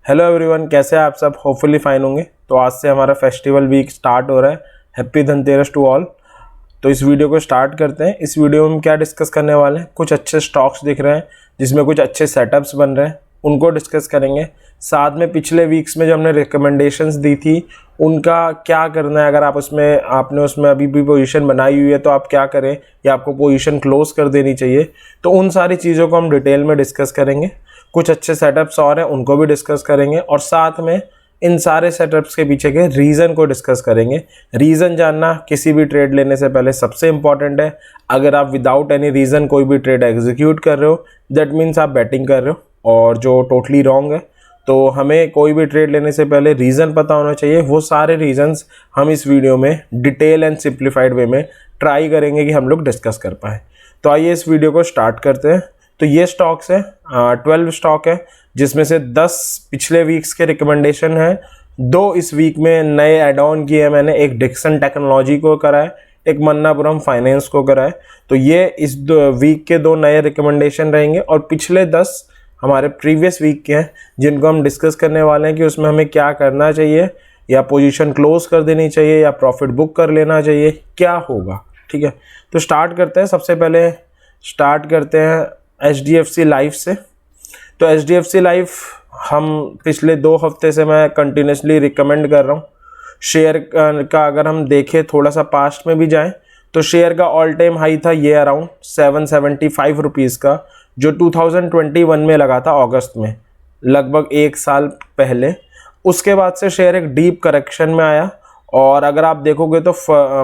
Hello everyone, कैसे हैं आप सब? होपफुली फाइन होंगे। तो आज से हमारा फेस्टिवल वीक स्टार्ट हो रहा है। Happy Dhanteras to all. तो इस वीडियो को स्टार्ट करते हैं। इस वीडियो में हम क्या डिस्कस करने वाले हैं, कुछ अच्छे स्टॉक्स दिख रहे हैं जिसमें कुछ अच्छे सेटअप्स बन रहे हैं, उनको डिस्कस करेंगे। साथ में पिछले वीक्स में जो हमने रिकमेंडेशंस दी थी उनका क्या करना है, अगर आपने उसमें अभी भी पोजीशन बनाई हुई है तो आप क्या करें, या आपको पोजीशन क्लोज कर देनी चाहिए। तो उन सारी चीज़ों को हम डिटेल में डिस्कस करेंगे। कुछ अच्छे सेटअप्स और हैं उनको भी डिस्कस करेंगे, और साथ में इन सारे सेटअप्स के पीछे के रीज़न को डिस्कस करेंगे। रीज़न जानना किसी भी ट्रेड लेने से पहले सबसे इंपॉर्टेंट है। अगर आप विदाउट एनी रीज़न कोई भी ट्रेड एग्जीक्यूट कर रहे हो, दैट मीन्स आप बैटिंग कर रहे हो, और जो टोटली रॉन्ग है। तो हमें कोई भी ट्रेड लेने से पहले रीज़न पता होना चाहिए। वो सारे रीज़न्स हम इस वीडियो में डिटेल एंड सिंप्लीफाइड वे में ट्राई करेंगे कि हम लोग डिस्कस कर पाएँ। तो आइए इस वीडियो को स्टार्ट करते हैं। तो ये स्टॉक्स है 12 स्टॉक है, जिसमें से 10 पिछले वीक्स के रिकमेंडेशन है, 2 इस वीक में नए एड ऑन किए हैं मैंने। एक डिक्सन टेक्नोलॉजी को करा है, एक मन्नापुरम फाइनेंस को करा है। तो ये इस वीक के 2 नए रिकमेंडेशन रहेंगे, और पिछले 10 हमारे प्रीवियस वीक के हैं जिनको हम डिस्कस करने वाले हैं कि उसमें हमें क्या करना चाहिए, या पोजीशन क्लोज कर देनी चाहिए, या प्रॉफिट बुक कर लेना चाहिए, क्या होगा। ठीक है, तो स्टार्ट करते हैं। सबसे पहले स्टार्ट करते हैं HDFC लाइफ से। तो HDFC लाइफ हम पिछले 2 हफ्ते से मैं कंटिन्यूसली रिकमेंड कर रहा हूँ। शेयर का अगर हम देखें, थोड़ा सा पास्ट में भी जाएं, तो शेयर का ऑल टाइम हाई था ये अराउंड 775 रुपीज़ का, जो 2021 में लगा था अगस्त में, लगभग 1 साल पहले। उसके बाद से शेयर एक डीप करेक्शन में आया, और अगर आप देखोगे तो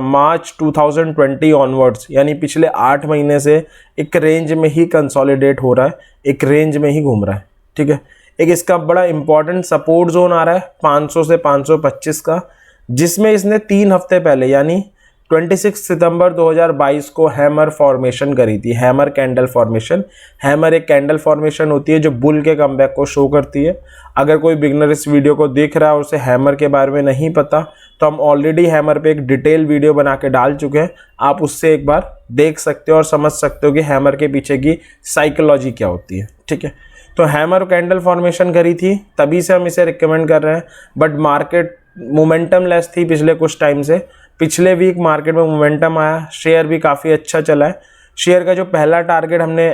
मार्च 2020 ऑनवर्ड्स, यानी पिछले 8 महीने से एक रेंज में ही कंसोलिडेट हो रहा है, एक रेंज में ही घूम रहा है। ठीक है, एक इसका बड़ा इंपॉर्टेंट सपोर्ट जोन आ रहा है 500 से 525 का, जिसमें इसने 3 हफ्ते पहले यानी 26 सितंबर 2022 को हैमर फॉर्मेशन करी थी। Hammer candle formation. हैमर एक कैंडल फॉर्मेशन होती है जो बुल के कमबैक को शो करती है। अगर कोई बिगनर इस वीडियो को देख रहा है और उसे हैमर के बारे में नहीं पता, तो हम ऑलरेडी हैमर पे एक डिटेल वीडियो बना के डाल चुके हैं। आप उससे एक बार देख सकते हो और समझ सकते हो कि हैमर के पीछे की साइकोलॉजी क्या होती है। ठीक है, तो हैमर कैंडल फॉर्मेशन करी थी, तभी से हम इसे रिकमेंड कर रहे हैं। बट मार्केट मोमेंटम लेस थी पिछले कुछ टाइम से। पिछले वीक मार्केट में मोमेंटम आया, शेयर भी काफ़ी अच्छा चला है। शेयर का जो पहला टारगेट हमने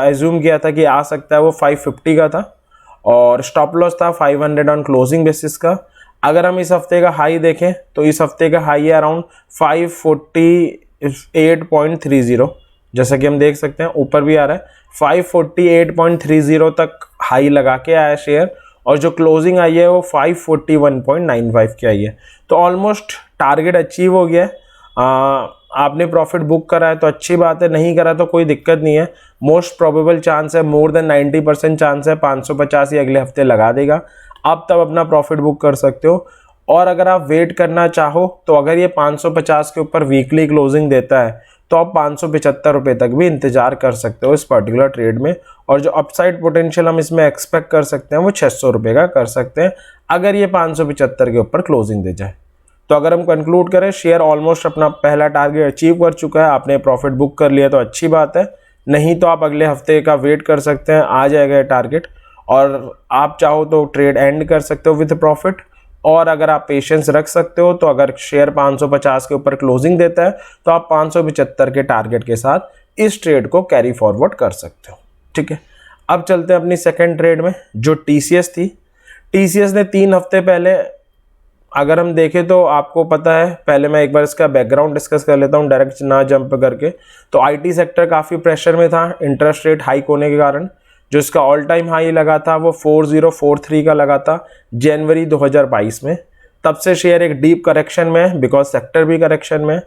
एज्यूम किया था कि आ सकता है, वो 550 का था, और स्टॉप लॉस था 500 ऑन क्लोजिंग बेसिस का। अगर हम इस हफ्ते का हाई देखें तो इस हफ्ते का हाई है अराउंड 548.30, जैसा कि हम देख सकते हैं ऊपर भी आ रहा है। 548.30 तक हाई लगा के आया शेयर, और जो क्लोजिंग आई है वो 541.95 की आई है। तो ऑलमोस्ट टारगेट अचीव हो गया है। आपने प्रॉफिट बुक करा है तो अच्छी बात है, नहीं करा तो कोई दिक्कत नहीं है। मोस्ट प्रोबेबल चांस है, मोर देन 90% चांस है 550 ही अगले हफ्ते लगा देगा। आप तब अपना प्रॉफिट बुक कर सकते हो। और अगर आप वेट करना चाहो तो अगर ये 550 के ऊपर वीकली क्लोजिंग देता है तो आप 575 रुपये तक भी इंतजार कर सकते हो इस पर्टिकुलर ट्रेड में। और जो अपसाइड पोटेंशियल हम इसमें एक्सपेक्ट कर सकते हैं वो 600 रुपये का कर सकते हैं, अगर ये 575 के ऊपर क्लोजिंग दे जाए। तो अगर हम कंक्लूड करें, शेयर ऑलमोस्ट अपना पहला टारगेट अचीव कर चुका है। आपने प्रॉफिट बुक कर लिया तो अच्छी बात है, नहीं तो आप अगले हफ्ते का वेट कर सकते हैं, आ जाएगा टारगेट। और आप चाहो तो ट्रेड एंड कर सकते हो विद प्रॉफिट, और अगर आप पेशेंस रख सकते हो तो अगर शेयर 550 के ऊपर क्लोजिंग देता है तो आप 575 के टारगेट के साथ इस ट्रेड को कैरी फॉरवर्ड कर सकते हो। ठीक है, अब चलते हैं अपनी सेकंड ट्रेड में, जो TCS थी। TCS ने 3 हफ्ते पहले, अगर हम देखें तो आपको पता है, पहले मैं एक बार इसका बैकग्राउंड डिस्कस कर लेता हूँ डायरेक्ट ना जंप करके। तो IT सेक्टर काफ़ी प्रेशर में था इंटरेस्ट रेट हाइक होने के कारण। जो इसका ऑल टाइम हाई लगा था वो 4043 का लगा था जनवरी 2022 में। तब से शेयर एक डीप करेक्शन में है, बिकॉज सेक्टर भी करेक्शन में है।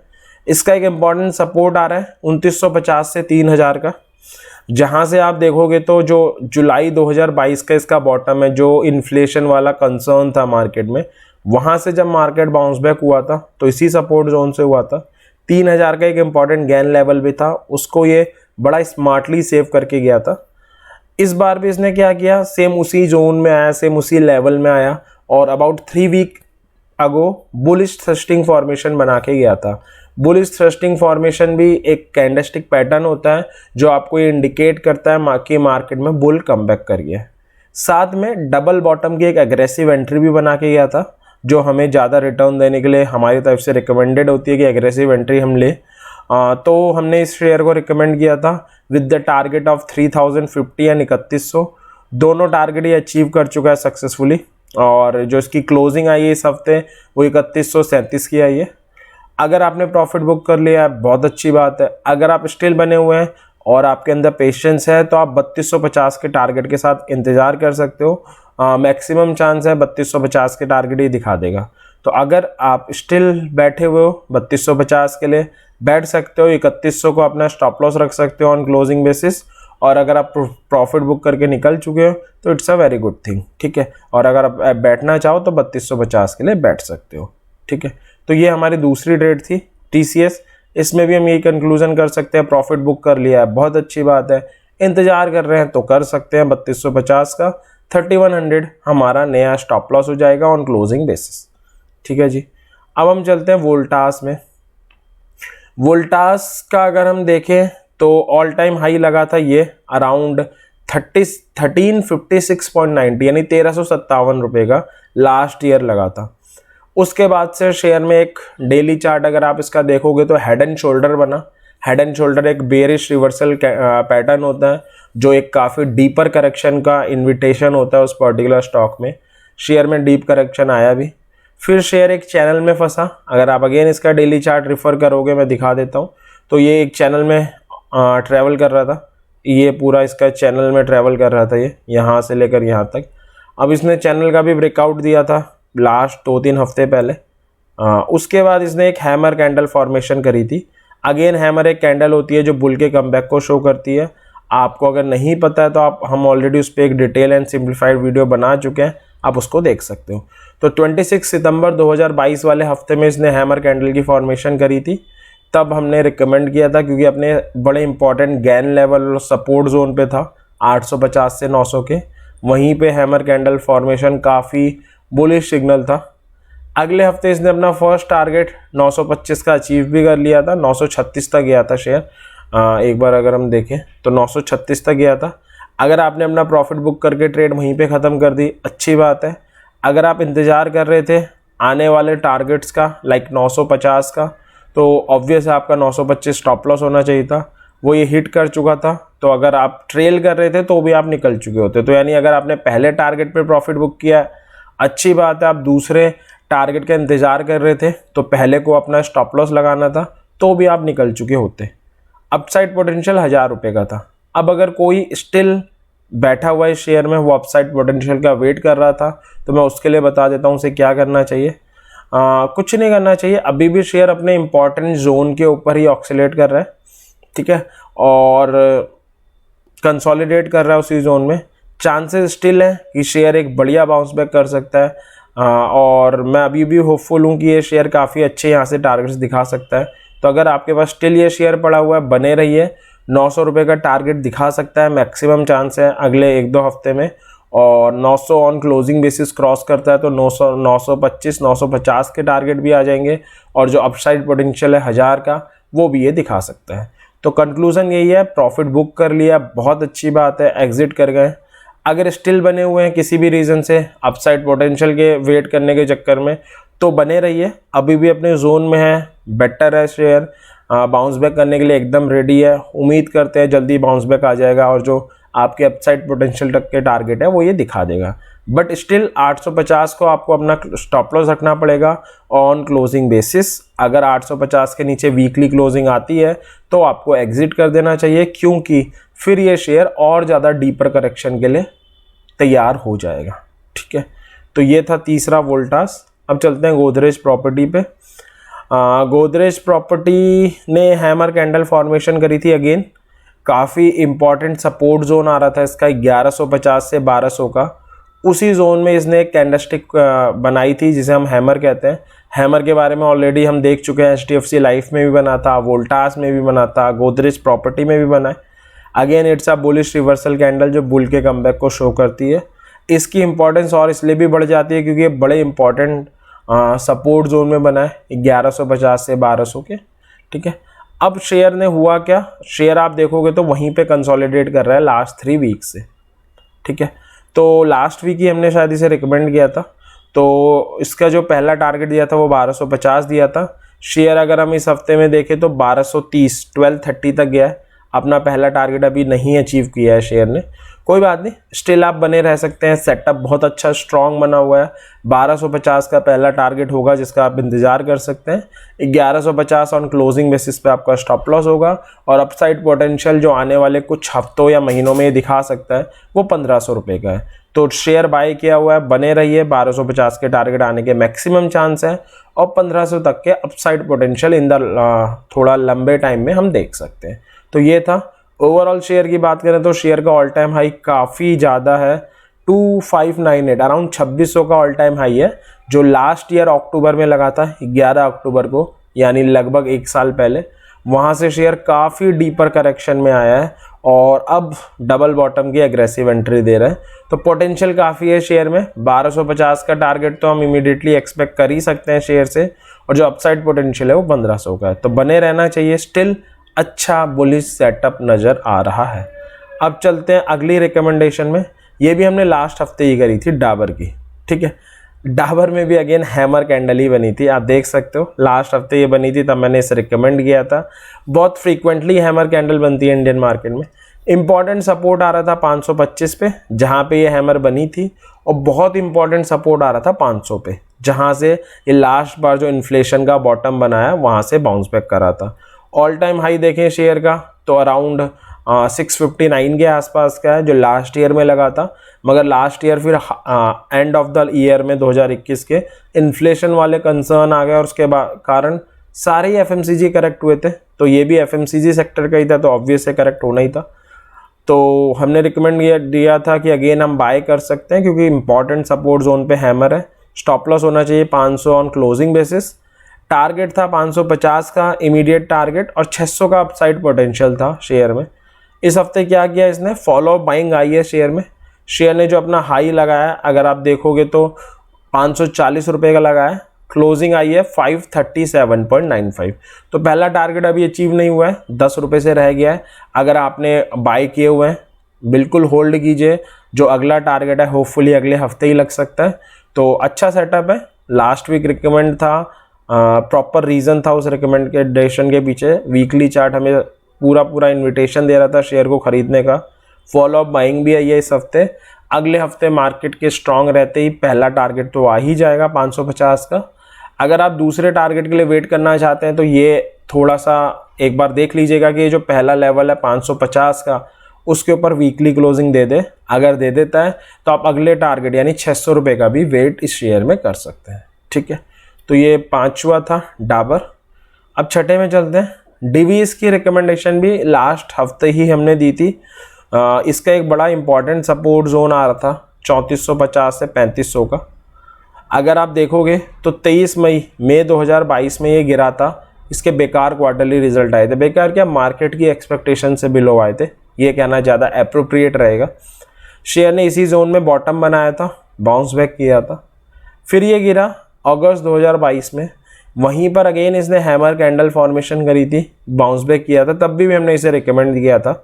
इसका एक इम्पॉर्टेंट सपोर्ट आ रहा है 2950 से 3000 का, जहां से आप देखोगे तो जो जुलाई 2022 का इसका बॉटम है, जो इन्फ्लेशन वाला कंसर्न था मार्केट में, वहां से जब मार्केट बाउंस बैक हुआ था तो इसी सपोर्ट जोन से हुआ था। 3000 का एक इम्पॉर्टेंट गेन लेवल भी था, उसको ये बड़ा स्मार्टली सेव करके गया था। इस बार भी इसने क्या किया, सेम उसी जोन में आया, सेम उसी लेवल में आया, और about 3 week ago bullish thrusting formation बना के गया था। बुलिश थ्रस्टिंग फॉर्मेशन भी एक कैंडलस्टिक पैटर्न होता है जो आपको ये इंडिकेट करता है कि मार्केट में बुल कमबैक कर गया है। साथ में डबल बॉटम की एक एग्रेसिव एंट्री भी बना के गया था, जो हमें ज़्यादा रिटर्न देने के लिए हमारी तरफ से रिकमेंडेड होती है कि एग्रेसिव एंट्री हम ले। तो हमने इस शेयर को रिकमेंड किया था with the target of 3050 and 3100। दोनों टारगेट ये अचीव कर चुका है सक्सेसफुली, और जो इसकी क्लोजिंग आई है इस हफ्ते वो 3137 की आई है। अगर आपने प्रॉफिट बुक कर लिया है बहुत अच्छी बात है। अगर आप स्टिल बने हुए हैं और आपके अंदर पेशेंस है तो आप 3250 के टारगेट के साथ इंतज़ार कर सकते हो। मैक्सिमम चांस है 3250 के टारगेट ही दिखा देगा। तो अगर आप स्टिल बैठे हुए हो 3250 के लिए बैठ सकते हो, 3100 को अपना स्टॉप लॉस रख सकते हो ऑन क्लोजिंग बेसिस। और अगर आप प्रॉफिट बुक करके निकल चुके हो तो it's a very good thing, ठीक है। और अगर आप बैठना चाहो तो 3250 के लिए बैठ सकते हो, ठीक है। तो ये हमारी दूसरी ट्रेड थी TCS। इसमें भी हम यही कंक्लूजन कर सकते हैं, प्रॉफिट बुक कर लिया है बहुत अच्छी बात है, इंतजार कर रहे हैं तो कर सकते हैं 3250 का। 3100 हमारा नया स्टॉप लॉस हो जाएगा ऑन क्लोजिंग बेसिस, ठीक है जी। अब हम चलते हैं वोल्टास में। वोल्टास का अगर हम देखें तो ऑल टाइम हाई लगा था ये अराउंड 1356.90 यानी 1357 रुपये का लास्ट ईयर लगा था। उसके बाद से शेयर में एक डेली चार्ट अगर आप इसका देखोगे तो हेड एंड शोल्डर बना। हेड एंड शोल्डर एक बेरिश रिवर्सल पैटर्न होता है, जो एक काफ़ी डीपर करेक्शन का इन्विटेशन होता है उस पर्टिकुलर स्टॉक में। शेयर में डीप करेक्शन आया भी, फिर शेयर एक चैनल में फंसा। अगर आप अगेन इसका डेली चार्ट रिफ़र करोगे, मैं दिखा देता हूँ, तो ये एक चैनल में ट्रैवल कर रहा था। ये पूरा इसका चैनल में ट्रैवल कर रहा था, ये यहाँ से लेकर यहाँ तक। अब इसने चैनल का भी ब्रेकआउट दिया था लास्ट 2-3 हफ्ते पहले। उसके बाद इसने एक हैमर कैंडल फॉर्मेशन करी थी। अगेन हैमर एक कैंडल होती है जो बुल के कमबैक को शो करती है। आपको अगर नहीं पता है तो हम ऑलरेडी उस पर एक डिटेल एंड सिंप्लीफाइड वीडियो बना चुके हैं, आप उसको देख सकते हो। तो 26 सितंबर 2022 वाले हफ्ते में इसने हैमर कैंडल की फॉर्मेशन करी थी। तब हमने रिकमेंड किया था क्योंकि अपने बड़े इंपॉर्टेंट गैन लेवल और सपोर्ट जोन पे था 850 से 900 के। वहीं पे हैमर कैंडल फॉर्मेशन काफ़ी बुलिश सिग्नल था। अगले हफ्ते इसने अपना फर्स्ट टारगेट 925 का अचीव भी कर लिया था। 936 तक गया था शेयर। एक बार अगर हम देखें तो 936 तक गया था। अगर आपने अपना प्रॉफिट बुक करके ट्रेड वहीं पे ख़त्म कर दी, अच्छी बात है। अगर आप इंतज़ार कर रहे थे आने वाले टारगेट्स का लाइक 950 का, तो ऑब्वियस है आपका 925 स्टॉप लॉस होना चाहिए था, वो ये हिट कर चुका था। तो अगर आप ट्रेल कर रहे थे तो भी आप निकल चुके होते। तो यानी अगर आपने पहले टारगेट पे प्रॉफिट बुक किया, अच्छी बात है। आप दूसरे टारगेट का इंतज़ार कर रहे थे तो पहले को अपना स्टॉप लॉस लगाना था, तो भी आप निकल चुके होते। अपसाइड पोटेंशियल 1000 रुपये का था। अब अगर कोई स्टिल बैठा हुआ है शेयर में, वो अपसाइड पोटेंशियल का वेट कर रहा था, तो मैं उसके लिए बता देता हूँ उसे क्या करना चाहिए। कुछ नहीं करना चाहिए। अभी भी शेयर अपने इंपॉर्टेंट जोन के ऊपर ही ऑक्सीलेट कर रहा है, ठीक है, और कंसोलिडेट कर रहा है उसी जोन में। चांसेस स्टिल है कि शेयर एक बढ़िया बाउंस बैक कर सकता है। और मैं अभी भी होपफुल हूँ कि ये शेयर काफ़ी अच्छे यहाँ से टारगेट्स दिखा सकता है। तो अगर आपके पास स्टिल ये शेयर पड़ा हुआ है, बने रहिए। 900 रुपये का टारगेट दिखा सकता है, मैक्सिमम चांस है अगले 1-2 हफ्ते में। और 900 ऑन क्लोजिंग बेसिस क्रॉस करता है तो 900, 925, 950 के टारगेट भी आ जाएंगे। और जो अपसाइड पोटेंशियल है 1000 का, वो भी ये दिखा सकता है। तो कंक्लूजन यही है, प्रॉफिट बुक कर लिया, बहुत अच्छी बात है, एग्जिट कर गए। अगर स्टिल बने हुए हैं किसी भी रीज़न से अपसाइड पोटेंशियल के वेट करने के चक्कर में, तो बने रहिए। अभी भी अपने जोन में है, बेटर है शेयर, बाउंस बैक करने के लिए एकदम रेडी है। उम्मीद करते हैं जल्दी बाउंस बैक आ जाएगा और जो आपके अपसाइड पोटेंशियल तक के टारगेट है वो ये दिखा देगा। बट स्टिल 850 को आपको अपना स्टॉप लॉस रखना पड़ेगा ऑन क्लोजिंग बेसिस। अगर 850 के नीचे वीकली क्लोजिंग आती है तो आपको एग्जिट कर देना चाहिए, क्योंकि फिर ये शेयर और ज़्यादा डीपर करेक्शन के लिए तैयार हो जाएगा, ठीक है। तो ये था तीसरा वोल्टास। अब चलते हैं गोदरेज प्रॉपर्टी पे। गोदरेज प्रॉपर्टी ने हैमर कैंडल फॉर्मेशन करी थी। अगेन काफ़ी इंपॉर्टेंट सपोर्ट जोन आ रहा था इसका 1150 से 1200 का। उसी जोन में इसने एक कैंडलस्टिक बनाई थी जिसे हम हैमर कहते हैं। हैमर के बारे में ऑलरेडी हम देख चुके हैं, HDFC लाइफ में भी बना था, वोल्टास में भी बना था, गोदरेज प्रॉपर्टी में भी बना है। Again it's a bullish reversal candle जो बुल के कमबैक को शो करती है। इसकी इंपॉर्टेंस और इसलिए भी बढ़ जाती है क्योंकि ये बड़े इंपॉर्टेंट सपोर्ट जोन में बना है 1150 से 1200 के, ठीक है। अब शेयर ने हुआ क्या, शेयर आप देखोगे तो वहीं पे कंसोलिडेट कर रहा है लास्ट 3 वीक से, ठीक है। तो लास्ट वीक ही हमने शायद इसे रिकमेंड किया था। तो इसका जो पहला टारगेट दिया था वो 1250 दिया था। शेयर अगर हम इस हफ्ते में देखें तो 1230 1230 तक गया है। अपना पहला टारगेट अभी नहीं अचीव किया है शेयर ने। कोई बात नहीं, स्टिल आप बने रह सकते हैं। सेटअप बहुत अच्छा स्ट्रॉन्ग बना हुआ है। 1250 का पहला टारगेट होगा जिसका आप इंतजार कर सकते हैं। 1150 ऑन क्लोजिंग बेसिस पे आपका स्टॉप लॉस होगा और अपसाइड पोटेंशियल जो आने वाले कुछ हफ्तों या महीनों में दिखा सकता है वो 1500 रुपये का है। तो शेयर बाय किया हुआ है, बने रहिए। 1250 के टारगेट आने के मैक्सिमम चांस है और 1500 तक के अपसाइड पोटेंशियल इन द थोड़ा लंबे टाइम में हम देख सकते हैं। तो ये था। ओवरऑल शेयर की बात करें तो शेयर का ऑल टाइम हाई काफ़ी ज़्यादा है, 2598 अराउंड 2600 का ऑल टाइम हाई है, जो लास्ट ईयर अक्टूबर में लगा था 11 अक्टूबर को, यानी लगभग 1 साल पहले। वहाँ से शेयर काफ़ी डीपर करेक्शन में आया है और अब डबल बॉटम की एग्रेसिव एंट्री दे रहा है। तो पोटेंशियल काफ़ी है शेयर में। 1250 का टारगेट तो हम इमीडिएटली एक्सपेक्ट कर ही सकते हैं शेयर से, और जो अपसाइड पोटेंशियल है वो 1500 का है। तो बने रहना चाहिए। स्टिल अच्छा बुलिश सेटअप नज़र आ रहा है। अब चलते हैं अगली रिकमेंडेशन में। ये भी हमने लास्ट हफ्ते ही करी थी डाबर की, ठीक है। डाबर में भी अगेन हैमर कैंडल ही बनी थी, आप देख सकते हो। लास्ट हफ्ते ये बनी थी तब मैंने इसे रिकमेंड किया था। बहुत फ्रीक्वेंटली हैमर कैंडल बनती है इंडियन मार्केट में। इंपॉर्टेंट सपोर्ट आ रहा था 525 पे, जहाँ पे ये हैमर बनी थी, और बहुत इंपॉर्टेंट सपोर्ट आ रहा था 500 पे, जहाँ से ये लास्ट बार जो इन्फ्लेशन का बॉटम बनाया वहाँ से बाउंस बैक करा था। ऑल टाइम हाई देखें शेयर का तो अराउंड 659 के आसपास का है, जो लास्ट ईयर में लगा था। मगर लास्ट ईयर फिर एंड ऑफ द ईयर में 2021 के इन्फ्लेशन वाले कंसर्न आ गए और उसके कारण सारे ही एफएमसीजी करेक्ट हुए थे। तो ये भी एफएमसीजी सेक्टर का ही था, तो ऑब्वियस है करेक्ट होना ही था। तो हमने रिकमेंड दिया था कि अगेन हम बाय कर सकते हैं, क्योंकि इंपॉर्टेंट सपोर्ट जोन पे हैमर है। स्टॉप लॉस होना चाहिए 500 ऑन क्लोजिंग बेसिस। टारगेट था 550 का इमीडिएट टारगेट, और 600 का अपसाइड पोटेंशियल था शेयर में। इस हफ्ते क्या किया इसने, फॉलो बाइंग आई है शेयर में। शेयर ने जो अपना हाई लगाया, अगर आप देखोगे तो 540 रुपये का लगाया, क्लोजिंग आई है 537.95। तो पहला टारगेट अभी अचीव नहीं हुआ है, 10 रुपये से रह गया है। अगर आपने बाय किए हुए हैं बिल्कुल होल्ड कीजिए। जो अगला टारगेट है होपफुली अगले हफ्ते ही लग सकता है। तो अच्छा सेटअप है। लास्ट वीक रिकमेंड था, प्रॉपर रीज़न था उस रिकमेंडेशन के पीछे। वीकली चार्ट हमें पूरा इन्विटेशन दे रहा था शेयर को खरीदने का। फॉलो अप बाइंग भी आई है इस हफ्ते। अगले हफ्ते मार्केट के स्ट्रांग रहते ही पहला टारगेट तो आ ही जाएगा 550 का। अगर आप दूसरे टारगेट के लिए वेट करना चाहते हैं तो ये थोड़ा सा एक बार देख लीजिएगा कि ये जो पहला लेवल है 550 का, उसके ऊपर वीकली क्लोजिंग दे दे। अगर दे देता है तो आप अगले टारगेट यानी 600 रुपये का भी वेट इस शेयर में कर सकते हैं, ठीक है। तो ये पांचवा था डाबर। अब छठे में चलते हैं। डिवीज की रिकमेंडेशन भी लास्ट हफ्ते ही हमने दी थी। इसका एक बड़ा इंपॉर्टेंट सपोर्ट जोन आ रहा था 3450 से 3500 का। अगर आप देखोगे तो 23 मई 2022 में ये गिरा था। इसके बेकार क्वार्टरली रिजल्ट आए थे। बेकार क्या, मार्केट की एक्सपेक्टेशन से बिलो आए थे, ये कहना ज़्यादा एप्रोप्रिएट रहेगा। शेयर ने इसी जोन में बॉटम बनाया था, बाउंस बैक किया था, फिर ये गिरा अगस्त 2022 में। वहीं पर अगेन इसने हैमर कैंडल फॉर्मेशन करी थी, बाउंस बैक किया था, तब भी हमने इसे रिकमेंड किया था।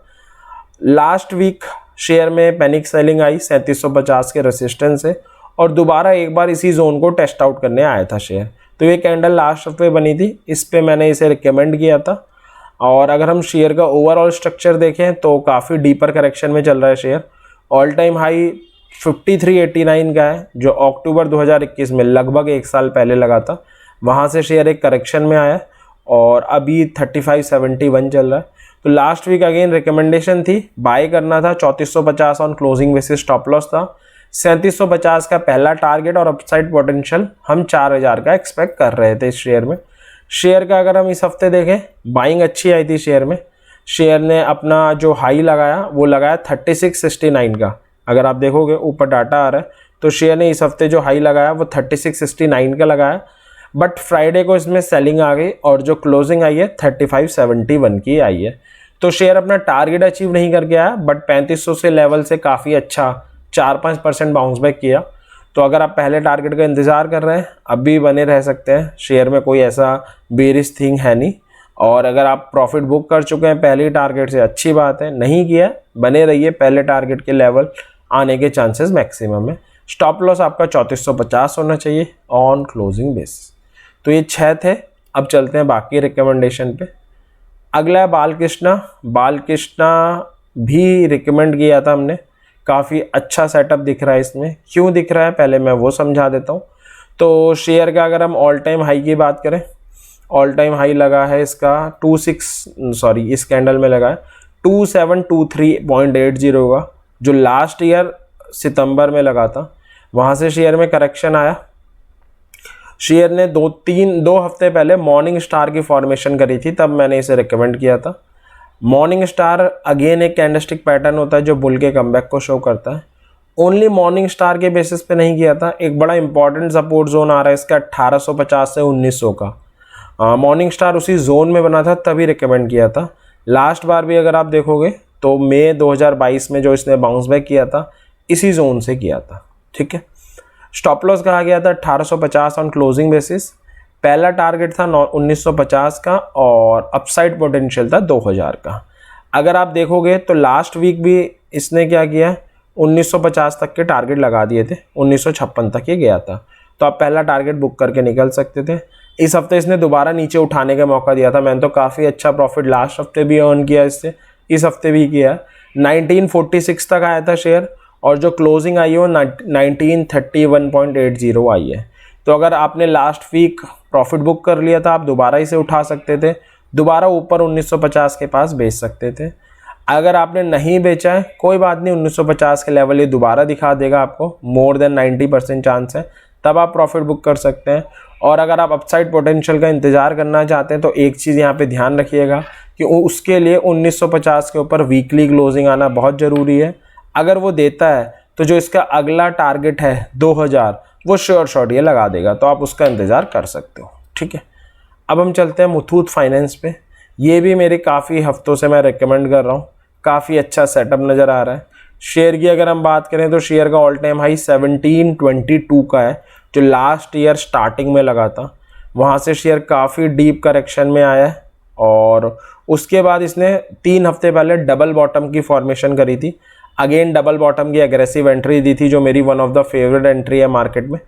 लास्ट वीक शेयर में पैनिक सेलिंग आई 3750 के रेसिस्टेंस से, और दोबारा एक बार इसी जोन को टेस्ट आउट करने आया था शेयर। तो ये कैंडल लास्ट हफ्ते बनी थी, इस पे मैंने इसे रिकमेंड किया था। और अगर हम शेयर का ओवरऑल स्ट्रक्चर देखें तो काफ़ी डीपर करेक्शन में चल रहा है शेयर। ऑल टाइम हाई 5389 का है, जो अक्टूबर 2021 में लगभग 1 साल पहले लगा था। वहाँ से शेयर एक करेक्शन में आया और अभी 3571 चल रहा है। तो लास्ट वीक अगेन रिकमेंडेशन थी, बाय करना था 3450 on closing basis, stop loss था 3750 का पहला टारगेट, और अपसाइड पोटेंशियल हम 4000 का एक्सपेक्ट कर रहे थे इस शेयर में। शेयर का अगर हम इस हफ्ते देखें, बाइंग अच्छी आई थी शेयर में। शेयर ने अपना जो हाई लगाया वो लगाया 3669 का। अगर आप देखोगे ऊपर डाटा आ रहा है, तो शेयर ने इस हफ्ते जो हाई लगाया वो 3669 का लगाया। बट फ्राइडे को इसमें सेलिंग आ गई और जो क्लोजिंग आई है 3571 की आई है। तो शेयर अपना टारगेट अचीव नहीं करके आया, बट 3500 से लेवल से काफ़ी अच्छा 4-5% बाउंस बैक किया। तो अगर आप पहले टारगेट का इंतज़ार कर रहे हैं, अब भी बने रह सकते हैं। शेयर में कोई ऐसा बेरिश थिंग है नहीं। और अगर आप प्रॉफिट बुक कर चुके हैं पहले टारगेट से, अच्छी बात है। नहीं किया, बने रहिए, पहले टारगेट के लेवल आने के चांसेस मैक्सिमम है। स्टॉप लॉस आपका 3450 होना चाहिए ऑन क्लोजिंग बेसिस। तो ये 6 थे। अब चलते हैं बाकी रिकमेंडेशन पे। अगला है बालकृष्णा। बालकृष्णा भी रिकमेंड किया था हमने, काफ़ी अच्छा सेटअप दिख रहा है इसमें। क्यों दिख रहा है पहले मैं वो समझा देता हूँ। तो शेयर का अगर हम ऑल टाइम हाई की बात करें, ऑल टाइम हाई लगा है इसका इस कैंडल में लगा है 2723.80 का, जो लास्ट ईयर सितंबर में लगा था। वहाँ से शेयर में करेक्शन आया। शेयर ने दो हफ्ते पहले मॉर्निंग स्टार की फॉर्मेशन करी थी, तब मैंने इसे रिकमेंड किया था। मॉर्निंग स्टार अगेन एक कैंडलस्टिक पैटर्न होता है जो बुल के कमबैक को शो करता है। ओनली मॉर्निंग स्टार के बेसिस पे नहीं किया था, एक बड़ा इंपॉर्टेंट सपोर्ट जोन आ रहा है इसका 1850 से 1900 का। मॉर्निंग स्टार उसी जोन में बना था, तभी रिकमेंड किया था। लास्ट बार भी अगर आप देखोगे तो मई 2022 में जो इसने बाउंस बैक किया था, इसी जोन से किया था। ठीक है। स्टॉप लॉस कहा गया था 1850 ऑन क्लोजिंग बेसिस। पहला टारगेट था 1950 का और अपसाइड पोटेंशियल था 2000 का। अगर आप देखोगे तो लास्ट वीक भी इसने क्या किया, 1950 तक के टारगेट लगा दिए थे, 1956 तक ये गया था। तो आप पहला टारगेट बुक करके निकल सकते थे। इस हफ्ते इसने दोबारा नीचे उठाने का मौका दिया था। मैंने तो काफ़ी अच्छा प्रॉफिट लास्ट हफ्ते भी अर्न किया इससे, इस हफ्ते भी किया। 1946 तक आया था शेयर और जो क्लोजिंग आई है वो 1931.80 आई है। तो अगर आपने लास्ट वीक प्रॉफिट बुक कर लिया था, आप दोबारा इसे उठा सकते थे, दोबारा ऊपर 1950 के पास बेच सकते थे। अगर आपने नहीं बेचा है कोई बात नहीं, 1950 के लेवल ये दोबारा दिखा देगा आपको, मोर देन 90% चांस है, तब आप प्रॉफिट बुक कर सकते हैं। और अगर आप अपसाइड पोटेंशियल का इंतज़ार करना चाहते हैं तो एक चीज़ यहाँ पे ध्यान रखिएगा कि उसके लिए 1950 के ऊपर वीकली क्लोजिंग आना बहुत ज़रूरी है। अगर वो देता है तो जो इसका अगला टारगेट है 2000, वो श्योर शॉट ये लगा देगा, तो आप उसका इंतज़ार कर सकते हो। ठीक है। अब हम चलते हैं मुथूट फाइनेंस पे। ये भी मेरे काफ़ी हफ्तों से मैं रिकमेंड कर रहा हूँ, काफ़ी अच्छा सेटअप नज़र आ रहा है। शेयर की अगर हम बात करें तो शेयर का ऑल टाइम हाई 1722 का है, जो लास्ट ईयर स्टार्टिंग में लगा था। वहाँ से शेयर काफ़ी डीप करेक्शन में आया है और उसके बाद इसने 3 हफ्ते पहले डबल बॉटम की फॉर्मेशन करी थी। अगेन डबल बॉटम की एग्रेसिव एंट्री दी थी, जो मेरी one of the favourite entry है मार्केट में।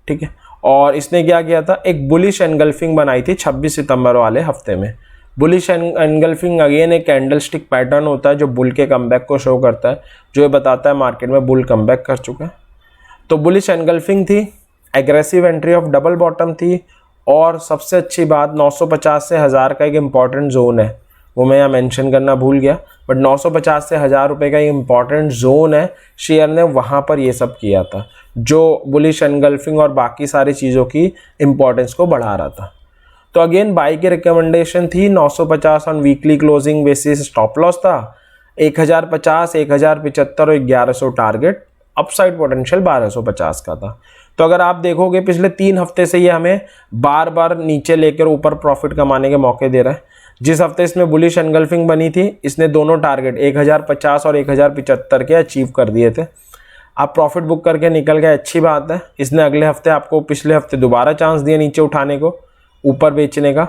ठीक है। और इसने क्या किया था, एक बुलिश एनगल्फिंग बनाई थी 26 सितंबर वाले हफ्ते में। बुलिश एनगल्फिंग अगेन एक कैंडलस्टिक पैटर्न होता है जो बुल के कमबैक को शो करता है, जो ये बताता है मार्केट में बुल कमबैक कर चुका है। तो बुलिश एनगल्फिंग थी, aggressive entry of double bottom थी, और सबसे अच्छी बात 950 से 1000 का एक इम्पॉर्टेंट जोन है, वो मैं यहाँ मेंशन करना भूल गया, बट 950 से 1000 रुपये का एक इम्पॉर्टेंट जोन है। शेयर ने वहाँ पर ये सब किया था, जो बुलिश एनगल्फिंग और बाकी सारी चीज़ों की इम्पोर्टेंस को बढ़ा रहा था। तो अगेन बाई की रिकमेंडेशन थी 950 on weekly closing basis. Stop loss था 1050, 1075 और 1100 टारगेट। अपसाइड पोटेंशियल 1250 का था। तो अगर आप देखोगे पिछले 3 हफ्ते से ये हमें बार बार नीचे लेकर ऊपर प्रॉफिट कमाने के मौके दे रहा है। जिस हफ्ते इसमें बुलिश एनगल्फिंग बनी थी, इसने दोनों टारगेट 1050 और 1075 के अचीव कर दिए थे। आप प्रॉफिट बुक करके निकल गए, अच्छी बात है। इसने अगले हफ्ते आपको पिछले हफ्ते दोबारा चांस दिया नीचे उठाने को, ऊपर बेचने का।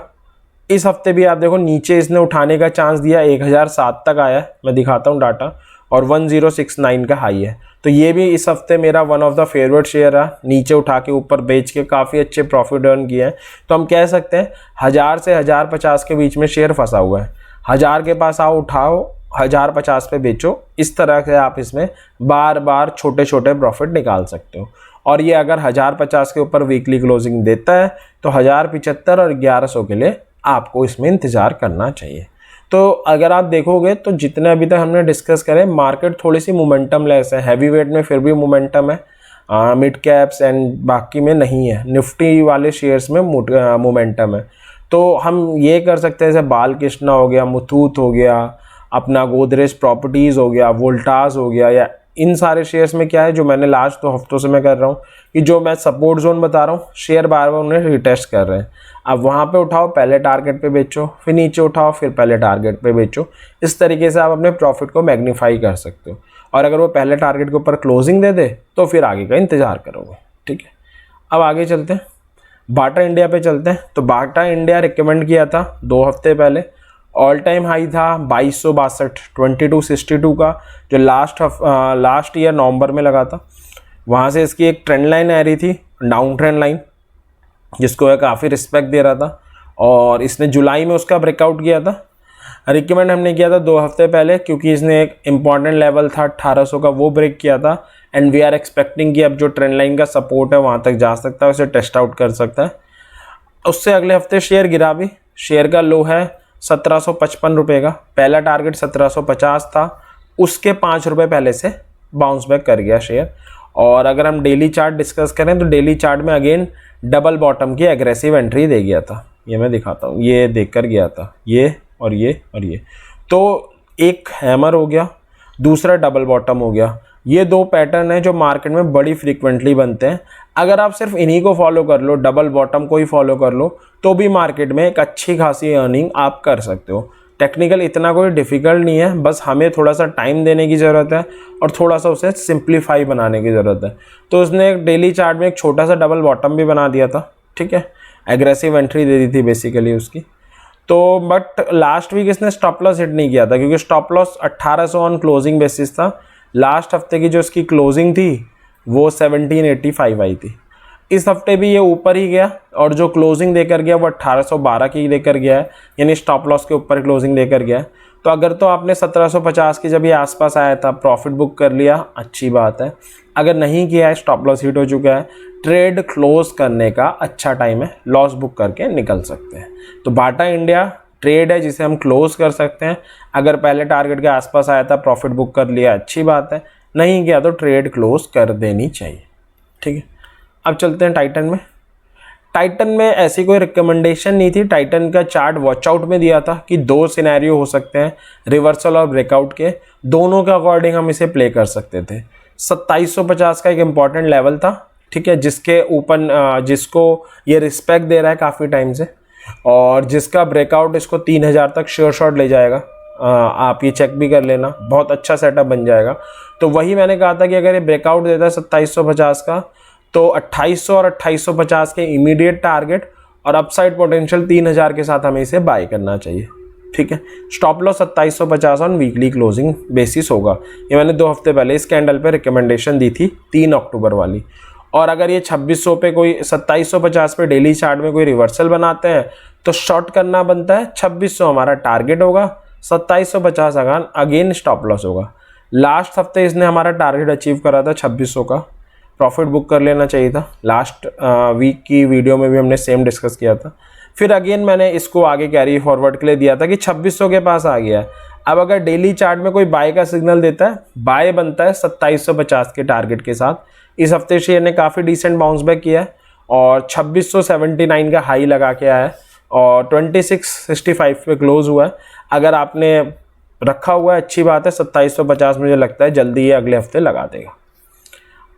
इस हफ्ते भी आप देखो नीचे इसने उठाने का चांस दिया, 1007 तक आया, मैं दिखाता हूँ डाटा, और 1069 का हाई है। तो ये भी इस हफ्ते मेरा one of the favourite share है, नीचे उठा के ऊपर बेच के काफ़ी अच्छे प्रॉफिट अर्न किए हैं। तो हम कह सकते हैं 1000 से 1050 के बीच में शेयर फंसा हुआ है। 1000 के पास आओ, उठाओ, 1050 पे बेचो। इस तरह से आप इसमें बार बार छोटे छोटे प्रॉफिट निकाल सकते हो। और ये अगर 1050 के ऊपर वीकली क्लोजिंग देता है तो 1075 और 1100 के लिए आपको इसमें इंतज़ार करना चाहिए। तो अगर आप देखोगे तो जितने अभी तक हमने डिस्कस करे, मार्केट थोड़ी सी मोमेंटम लेस है। हैवी वेट में फिर भी मोमेंटम है, मिड कैप्स एंड बाकी में नहीं है। निफ्टी वाले शेयर्स में मोमेंटम है। तो हम ये कर सकते हैं, जैसे बालकृष्णा हो गया, मुथूट हो गया, अपना गोदरेज प्रॉपर्टीज़ हो गया, वोल्टास हो गया, या इन सारे शेयर्स में क्या है जो मैंने लास्ट 2 हफ्तों से मैं कर रहा हूँ कि जो मैं सपोर्ट जोन बता रहा हूँ, शेयर बार बार उन्हें रिटेस्ट कर रहे हैं। अब वहाँ पे उठाओ, पहले टारगेट पे बेचो, फिर नीचे उठाओ, फिर पहले टारगेट पे बेचो। इस तरीके से आप अपने प्रॉफिट को मैग्नीफाई कर सकते हो। और अगर वो पहले टारगेट के ऊपर क्लोजिंग दे दे तो फिर आगे का इंतज़ार करोगे। ठीक है। अब आगे चलते हैं, बाटा इंडिया पे चलते हैं। तो बाटा इंडिया रिकमेंड किया था 2 हफ्ते पहले, ऑल टाइम हाई था 2262 2262 का, जो लास्ट ईयर नवंबर में लगा था। वहाँ से इसकी एक ट्रेंड लाइन आ रही थी, डाउन ट्रेंड लाइन, जिसको काफ़ी रिस्पेक्ट दे रहा था, और इसने जुलाई में उसका ब्रेकआउट किया था। रिकमेंड हमने किया था 2 हफ्ते पहले, क्योंकि इसने एक इम्पॉर्टेंट लेवल था 1800 का, वो ब्रेक किया था। एंड वी आर एक्सपेक्टिंग कि अब जो ट्रेंड लाइन का सपोर्ट है वहाँ तक जा सकता है, उसे टेस्ट आउट कर सकता है। उससे अगले हफ्ते शेयर गिरा भी। शेयर का लो है 1755 रुपये का, पहला टारगेट 1750 था, उसके 5 रुपये पहले से बाउंस बैक कर गया शेयर। और अगर हम डेली चार्ट डिस्कस करें तो डेली चार्ट में अगेन डबल बॉटम की एग्रेसिव एंट्री दे गया था। ये मैं दिखाता हूँ, ये देख कर गया था, ये और ये और ये, तो एक हैमर हो गया, दूसरा डबल बॉटम हो गया। ये 2 पैटर्न है जो मार्केट में बड़ी फ्रीक्वेंटली बनते हैं। अगर आप सिर्फ इन्हीं को फॉलो कर लो, डबल बॉटम को ही फॉलो कर लो, तो भी मार्केट में एक अच्छी खासी अर्निंग आप कर सकते हो। टेक्निकल इतना कोई डिफ़िकल्ट नहीं है, बस हमें थोड़ा सा टाइम देने की ज़रूरत है और थोड़ा सा उसे सिंप्लीफाई बनाने की ज़रूरत है। तो उसने एक डेली चार्ट में एक छोटा सा डबल बॉटम भी बना दिया था, ठीक है, एग्रेसिव एंट्री दे दी थी बेसिकली उसकी। तो बट लास्ट वीक इसने स्टॉप लॉस हिट नहीं किया था, क्योंकि stop loss 1800 on closing basis था। लास्ट हफ्ते की जो इसकी क्लोजिंग थी वो 1785 आई थी। इस हफ्ते भी ये ऊपर ही गया, और जो क्लोजिंग देकर गया वो 1812 की देकर गया है, यानी स्टॉप लॉस के ऊपर क्लोजिंग देकर गया है। तो अगर तो आपने 1750 की जब ये आसपास आया था प्रॉफिट बुक कर लिया, अच्छी बात है। अगर नहीं किया है, स्टॉप लॉस हिट हो चुका है, ट्रेड क्लोज करने का अच्छा टाइम है, लॉस बुक करके निकल सकते हैं। तो बाटा इंडिया ट्रेड है जिसे हम क्लोज कर सकते हैं। अगर पहले टारगेट के आसपास आया था, प्रॉफिट बुक कर लिया, अच्छी बात है, नहीं किया तो ट्रेड क्लोज कर देनी चाहिए, ठीक है। अब चलते हैं टाइटन में। टाइटन में ऐसी कोई रिकमेंडेशन नहीं थी। टाइटन का चार्ट वॉचआउट में दिया था कि 2 सिनेरियो हो सकते हैं, रिवर्सल और ब्रेकआउट के, दोनों के अकॉर्डिंग हम इसे प्ले कर सकते थे। 2750 का एक इम्पॉर्टेंट लेवल था, ठीक है, जिसके ऊपर जिसको ये रिस्पेक्ट दे रहा है काफ़ी टाइम से, और जिसका ब्रेकआउट इसको 3000 तक श्योर शॉट ले जाएगा। आप ये चेक भी कर लेना, बहुत अच्छा सेटअप बन जाएगा। तो वही मैंने कहा था कि अगर ये ब्रेकआउट देता है 2750 का, तो 2800 और 2850 के इमीडिएट टारगेट और अपसाइड पोटेंशियल 3000 के साथ हमें इसे बाय करना चाहिए, ठीक है। Stop loss 2750 on weekly closing basis होगा। ये मैंने 2 हफ्ते पहले इस कैंडल पे रिकमेंडेशन दी थी, 3 अक्टूबर वाली। और अगर ये 2600 पे कोई 2750 पे डेली चार्ट में कोई रिवर्सल बनाते हैं तो शॉर्ट करना बनता है। 2600 हमारा टारगेट होगा, 2750 अगेन स्टॉप लॉस होगा। लास्ट हफ्ते इसने हमारा टारगेट अचीव करा था 2600 का, प्रॉफिट बुक कर लेना चाहिए था। लास्ट वीक की वीडियो में भी हमने सेम डिस्कस किया था। फिर अगेन मैंने इसको आगे कैरी फॉरवर्ड के लिए दिया था कि 2600 के पास आ गया है। अब अगर डेली चार्ट में कोई बाय का सिग्नल देता है, बाय बनता है 2750 के टारगेट के साथ। इस हफ्ते शेयर ने काफ़ी डिसेंट बाउंस बैक किया है और 2679 का हाई लगा के आया है और 2665 पे क्लोज हुआ है। अगर आपने रखा हुआ है अच्छी बात है, 2750 मुझे लगता है जल्दी ये अगले हफ्ते लगा देगा।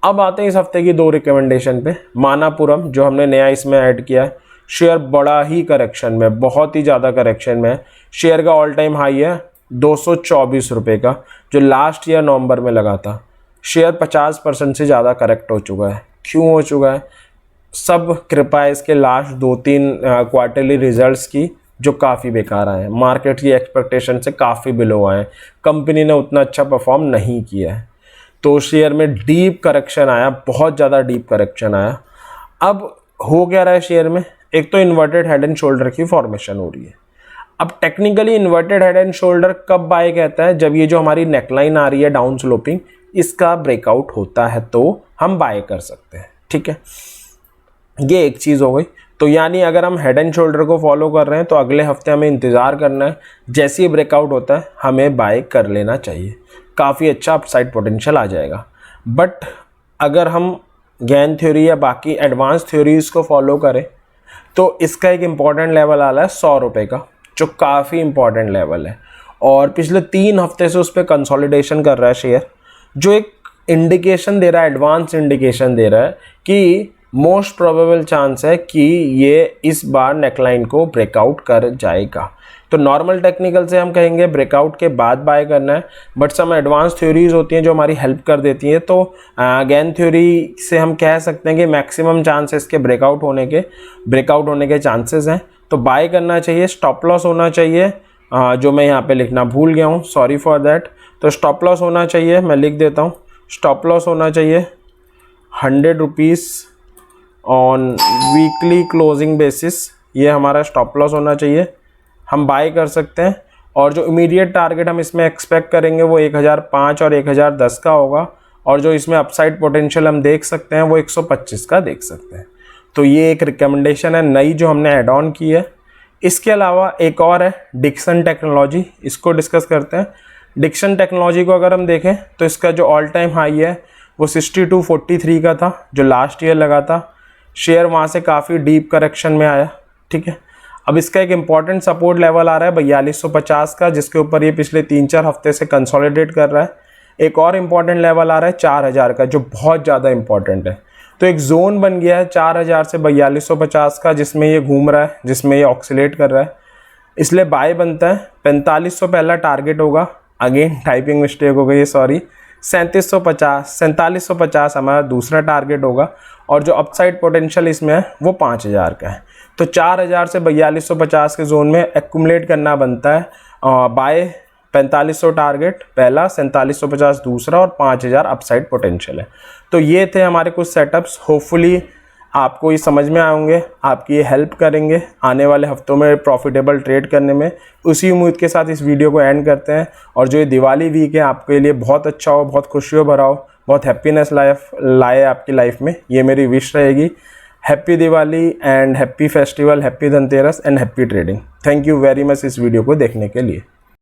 अब आते हैं इस हफ्ते की 2 रिकमेंडेशन पे। मानापुरम जो हमने नया इसमें ऐड किया है, शेयर बड़ा ही करेक्शन में, बहुत ही ज़्यादा करेक्शन में। शेयर का ऑल टाइम हाई है 224 रुपये का, जो लास्ट ईयर नवंबर में लगा था। शेयर 50% से ज़्यादा करेक्ट हो चुका है। क्यों हो चुका है? सब कृपा है इसके लास्ट 2-3 क्वार्टरली रिजल्ट्स की, जो काफ़ी बेकार आए हैं, मार्केट की एक्सपेक्टेशन से काफ़ी बिलो आए हैं। कंपनी ने उतना अच्छा परफॉर्म नहीं किया है, तो शेयर में डीप करेक्शन आया, बहुत ज़्यादा डीप करेक्शन आया। अब हो क्या रहा है शेयर में? एक तो इन्वर्टेड हेड एंड शोल्डर की फॉर्मेशन हो रही है। अब technically inverted head and shoulder कब बाय कहता है? जब ये जो हमारी नेकलाइन आ रही है डाउन स्लोपिंग, इसका ब्रेकआउट होता है तो हम बाय कर सकते हैं, ठीक है। ये एक चीज़ हो गई। तो यानी अगर हम हेड एंड शोल्डर को फॉलो कर रहे हैं तो अगले हफ्ते हमें इंतज़ार करना है, जैसे ही ब्रेकआउट होता है हमें बाय कर लेना चाहिए। काफ़ी अच्छा अपसाइड पोटेंशियल आ जाएगा। बट अगर हम गैन थ्योरी या बाकी एडवांस थ्योरीज को फॉलो करें तो इसका एक इम्पॉर्टेंट लेवल आ रहा है 100 रुपये का, जो काफ़ी इम्पॉर्टेंट लेवल है और पिछले 3 हफ्ते से उस पर कंसोलिडेशन कर रहा है शेयर, जो एक इंडिकेशन दे रहा है, एडवांस इंडिकेशन दे रहा है कि मोस्ट प्रोबेबल चांस है कि ये इस बार नेकलाइन को ब्रेकआउट कर जाएगा। तो नॉर्मल टेक्निकल से हम कहेंगे ब्रेकआउट के बाद बाय करना है, बट सम एडवांस थ्योरीज होती हैं जो हमारी हेल्प कर देती हैं। तो गैन थ्योरी से हम कह सकते हैं कि मैक्सिमम चांसेस के ब्रेकआउट होने के चांसेस हैं, तो बाय करना चाहिए। स्टॉप लॉस होना चाहिए जो मैं यहाँ पे लिखना भूल गया हूँ, सॉरी फॉर दैट। तो स्टॉप लॉस होना चाहिए, मैं लिख देता हूँ, स्टॉप लॉस होना चाहिए 100 rupees on weekly closing basis. ये हमारा स्टॉप लॉस होना चाहिए। हम बाय कर सकते हैं और जो इमीडिएट टारगेट हम इसमें एक्सपेक्ट करेंगे वो 1005 और 1010 का होगा, और जो इसमें अपसाइड पोटेंशियल हम देख सकते हैं वो 125 का देख सकते हैं। तो ये एक रिकमेंडेशन है नई जो हमने ऐड ऑन की है। इसके अलावा एक और है डिक्सन टेक्नोलॉजी, इसको डिस्कस करते हैं। डिक्सन टेक्नोलॉजी को अगर हम देखें तो इसका जो ऑल टाइम हाई है वो 6243 का था जो लास्ट ईयर लगा था। शेयर वहाँ से काफ़ी डीप करेक्शन में आया, ठीक है। अब इसका एक इम्पॉर्टेंट सपोर्ट लेवल आ रहा है 4250 का, जिसके ऊपर ये पिछले 3-4 हफ्ते से कंसोलिडेट कर रहा है। एक और इम्पॉर्टेंट लेवल आ रहा है 4000 का, जो बहुत ज़्यादा इंपॉर्टेंट है। तो एक जोन बन गया है 4000 से 4250 का, जिसमें ये घूम रहा है, जिसमें ये ऑक्सीलेट कर रहा है, इसलिए बाय बनता है। 4500 पहला टारगेट होगा, अगेन टाइपिंग मिस्टेक हो गई है, सॉरी। 4750 हमारा दूसरा टारगेट होगा, और जो अपसाइड पोटेंशियल इसमें है वो 5000 का है। तो 4000 से 4250 के जोन में एक्यूमुलेट करना बनता है। बाय 4500 टारगेट पहला, 4750 दूसरा, और 5000 अपसाइड पोटेंशियल है। तो ये थे हमारे कुछ सेटअप्स। होपफुली आपको ये समझ में आएंगे, आपकी ये हेल्प करेंगे आने वाले हफ्तों में प्रॉफिटेबल ट्रेड करने में। उसी उम्मीद के साथ इस वीडियो को एंड करते हैं, और जो ये दिवाली वीक है आपके लिए बहुत अच्छा हो, बहुत खुशियों भरा हो, बहुत हैप्पीनेस लाए आपकी लाइफ में, ये मेरी विश रहेगी। Happy Diwali and happy festival, happy Dhanteras and happy trading. Thank you very much इस वीडियो को देखने के लिए।